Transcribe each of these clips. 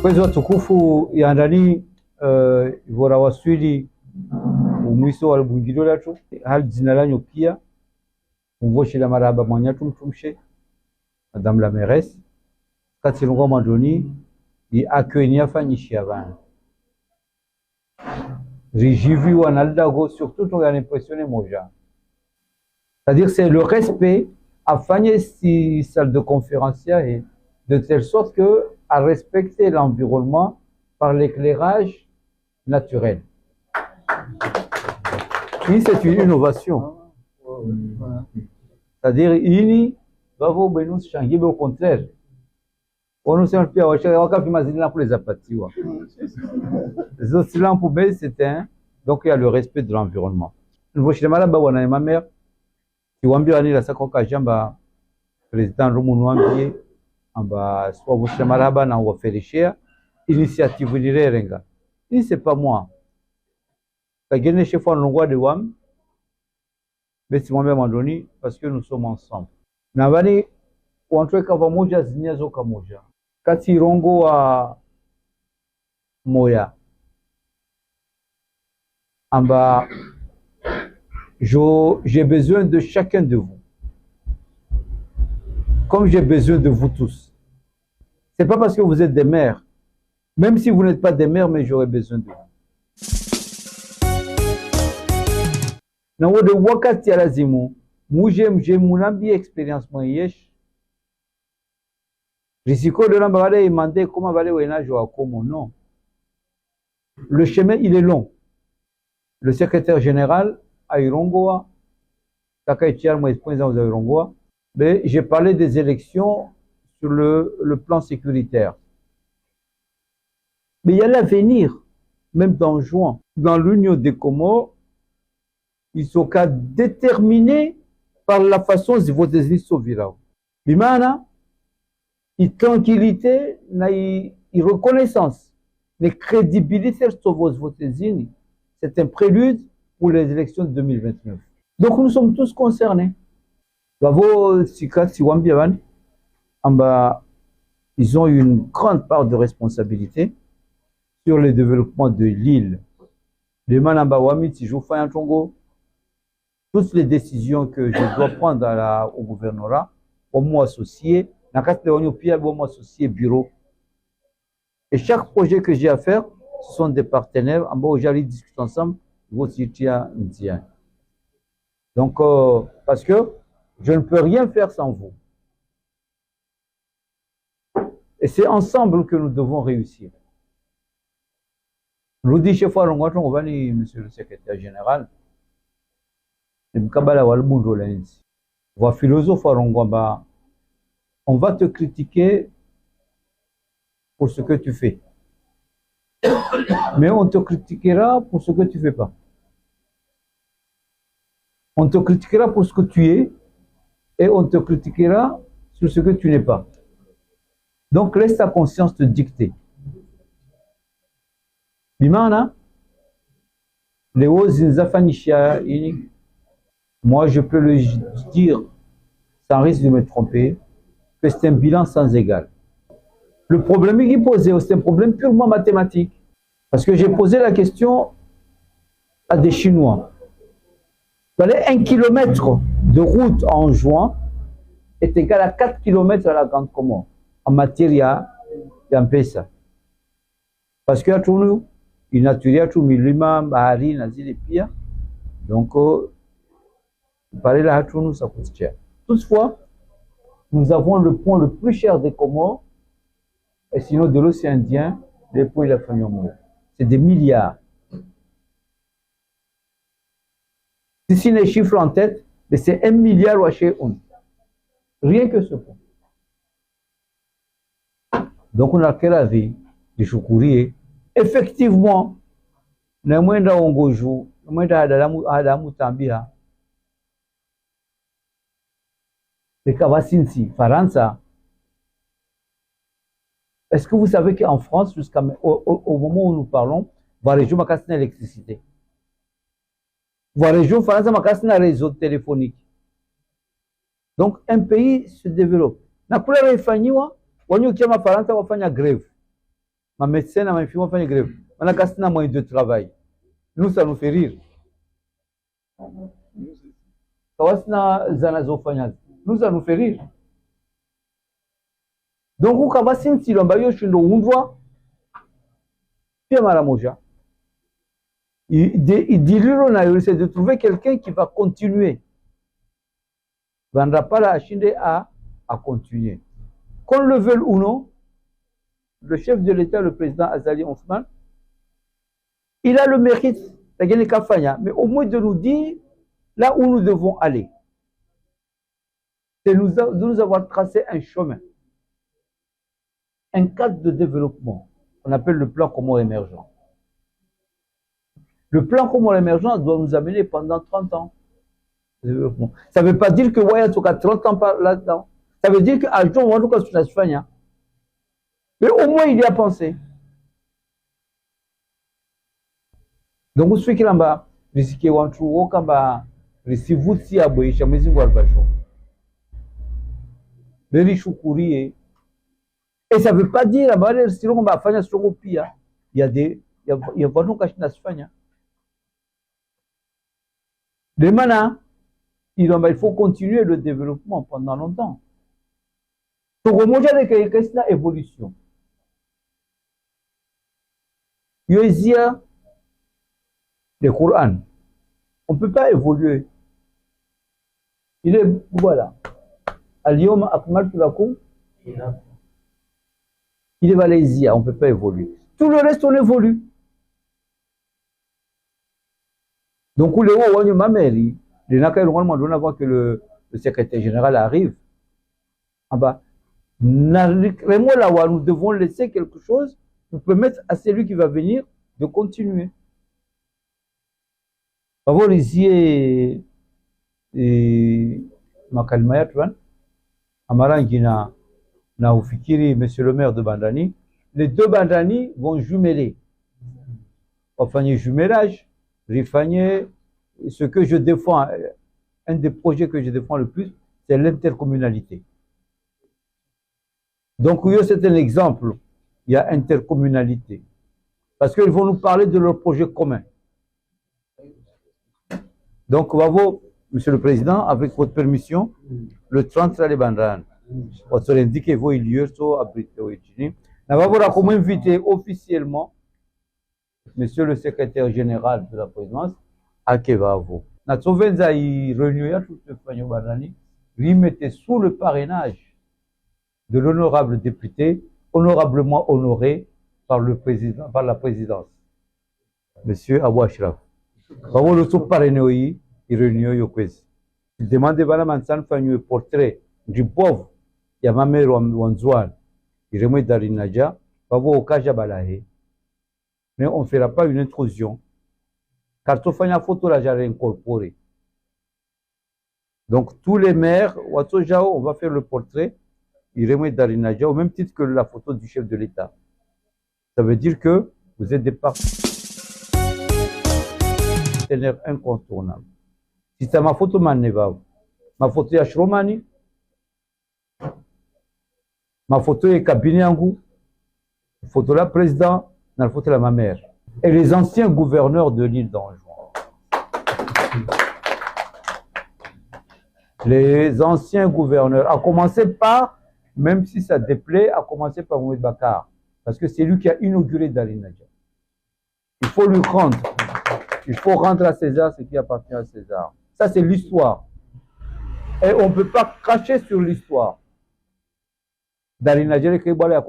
Kwezi watukufu ya ndani vora waswili umwiso wa bungiro latu hal jina lanyo pia mvoshi la maraba mwanyatu mtumshe madame la mairesse kati lungo mandoni di accueillir afanyishi abana rijivi wanaldago surtout on a l'impression moja. C'est-à-dire c'est le respect à faire si salle de conférence et de telle sorte que à respecter l'environnement par l'éclairage naturel. Oui, c'est une innovation. C'est-à-dire il va vous nous changer au contraire. On nous sent plus à pour les apathies. Les autres lampes c'est un donc il y a le respect de l'environnement. Nous chez ma mère kiwambia ni la sakoka jamba président Rumunwambie amba soit vous chez malaba na wafelishia initiative lirenga. Ni c'est pas moi. Kagene chef en longwa de wam mais si moi mandoni parce que nous sommes ensemble. Na bani wantwe kava moja zinyazo kamoja. Kati rongo wa moya amba j'ai besoin de chacun de vous. Comme j'ai besoin de vous tous. C'est pas parce que vous êtes des mères. Même si vous n'êtes pas des mères, mais j'aurai besoin de vous. Na wode wakati ya lazimu, muje munambi expérience mwenyesh. Risiko de namba wale imande koma wale wenaje wa komo non. Le chemin il est long. Le secrétaire général à Irongoa, mais j'ai parlé des élections sur le plan sécuritaire. Mais il y a l'avenir, même dans juin, dans l'Union des Comores, ils sont qu'à déterminer par la façon dont vous voter Sovirao. Bimana, il tranquillité, il reconnaissance, les crédibilités sur vos voter. C'est un prélude pour les élections de 2029. Donc nous sommes tous concernés. Ils ont une grande part de responsabilité sur le développement de l'île. Toutes les décisions que je dois prendre au gouvernorat, au moins associé, bureau. Et chaque projet que j'ai à faire, ce sont des partenaires. Aujourd'hui, ils discutent ensemble. Donc, parce que je ne peux rien faire sans vous. Et c'est ensemble que nous devons réussir. Nous disons chaque fois, monsieur le secrétaire général, on va te critiquer pour ce que tu fais. Mais on te critiquera pour ce que tu ne fais pas. On te critiquera pour ce que tu es et on te critiquera sur ce que tu n'es pas. Donc laisse ta conscience te dicter. Bimana, moi je peux le dire sans risque de me tromper que c'est un bilan sans égal. Le problème qui est posé, c'est un problème purement mathématique. Parce que j'ai posé la question à des Chinois. 1 kilomètre de route en juin est égal à 4 kilomètres à la Grande Comore en matière d'Ampesa. Parce que il y a tout milima, bahari, nazili pia. Donc, parler là, ça coûte cher. Toutefois, nous avons le pont le plus cher des Comores, et sinon de l'océan Indien, les ponts et la famille. C'est des milliards. Si les chiffres en tête, mais c'est 1 milliard ou chez on. Rien que ce point. Donc on a quelle avis de Choukourier. Effectivement, le moindre ongojo, le moindre Adamu Tambia, le Kavasinsi, Faransa. Est-ce que vous savez qu'en France, au moment où nous parlons, la région a une électricité. La région France a un réseau téléphonique. Donc, un pays se développe. Na kula refanywa, wanyo kiama Faransa wafanya grève. ma médecin n'a pas fait une grève. On a cassé un moyen de travail. Nous, ça nous fait rire. Nous, ça nous fait rire. Donc, on va se sentir en baillot chez nous, on voit. Puis, Maramoja. Il dit, c'est de trouver quelqu'un qui va continuer. Vandapala Achinde à continuer. Qu'on le veuille ou non, le chef de l'État, le président Azali Othman, il a le mérite, mais au moins de nous dire là où nous devons aller. C'est de nous avoir tracé un chemin, un cadre de développement, qu'on appelle le plan commun émergent. Le plan commun émergent doit nous amener pendant 30 ans. Ça ne veut pas dire que ouais, en tout cas 30 ans là-dedans. Ça veut dire qu'à jour, on va tout faire. Mais au moins, il y a pensé. Donc, ce qui est là-bas, risquer ou en kamba, risquer vous si à boyer, jamais si vous avez pas chaud. Le riche courrier. Et ça ne veut pas dire là-bas, si on va faire sur le pire, il y a des, il y a pas de cacher dans ce faire. De mana, il faut continuer le développement pendant longtemps. Donc, au moins, il y a une évolution. Il y a le Coran. On ne peut pas évoluer. Il est, voilà. Al-Yom Akmaltu Lakum. Il est valaisia, on ne peut pas évoluer. Tout le reste, on évolue. Donc, les hauts, on ma mairie. Les Nakaï, on avant que le secrétaire général arrive. En bas. Nous devons laisser quelque chose pour permettre à celui qui va venir de continuer. Favoriser Makalmaya Tuan, Amarangina, Naoufikiri, monsieur le maire de Bandani. Les deux Bandani vont jumeler. Enfin, jumelage, Rifagné, ce que je défends, un des projets que je défends le plus, c'est l'intercommunalité. Donc, c'est un exemple. Il y a intercommunalité. Parce qu'ils vont nous parler de leur projet commun. Donc, bravo, Monsieur le Président, avec votre permission, le 30 les Bandran. On se indique que vous, il y a so abrité au États-Unis. Nous avons invité officiellement Monsieur le Secrétaire Général de la Présidence à Kevavo. Nous avons réuni tout le Fanyo Bandani, lui mettait sous le parrainage de l'honorable député, honorablement honoré par le président, par la présidence, Monsieur Abou Ashraf. Bravo le sous-parrainé, il réunit au Kwezi. Il demande à Mansan faire un portrait du pauvre, il y a ma mère Wanzouane, il remet Darinaja, bravo au Kajabalahe. Mais on ne fera pas une intrusion. Car tout fait une photo là, j'ai incorporé. Donc tous les maires, on va faire le portrait, il remet Darinaja au même titre que la photo du chef de l'État. Ça veut dire que vous êtes des partenaires incontournables. Si c'est ma photo, ma photo est Shromani, ma photo est Kabinyangu, la photo là, président, la photo là, ma mère. Et les anciens gouverneurs de l'île d'Anjouan. Les anciens gouverneurs, à commencer par, même si ça déplaît, à commencer par Mohamed Bakar. Parce que c'est lui qui a inauguré Darinaja. Il faut lui rendre. Il faut rendre à César ce qui appartient à César. Ça, c'est l'histoire. Et on ne peut pas cracher sur l'histoire. Darinaja, c'est Mohamed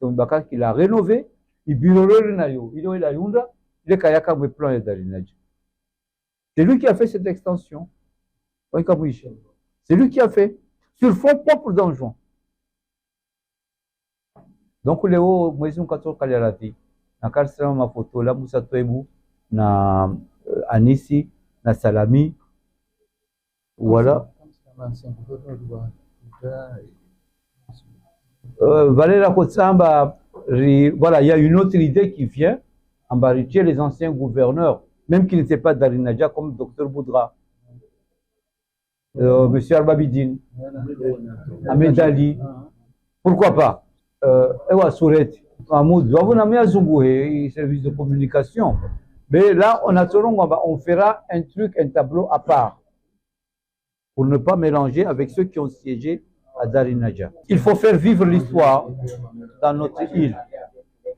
Bakar qui l'a rénové. Il c'est lui qui a fait cette extension. C'est lui qui a fait. Sur fond propre d'Anjouan. Donc, les hauts, moi, ils ont 14 Kaliarati. Na Karsama ma photo, là, Moussa Toebou, na Anissi, na Salami. Voilà. Valéra Kotsamba, voilà, il y a une autre idée qui vient, en barritier les anciens gouverneurs, même qui n'étaient pas d'Arinaja, comme Dr Boudra, Monsieur Arbabidine, Ahmed Ali. Pourquoi pas Ewa Souret, Mahmoud, vous n'avez pas un service de communication. Mais là, on fera un truc, un tableau à part pour ne pas mélanger avec ceux qui ont siégé à Darinaja. Il faut faire vivre l'histoire dans notre île.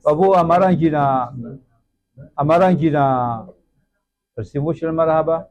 Bravo Amarangina, c'est moi chez le Marahaba.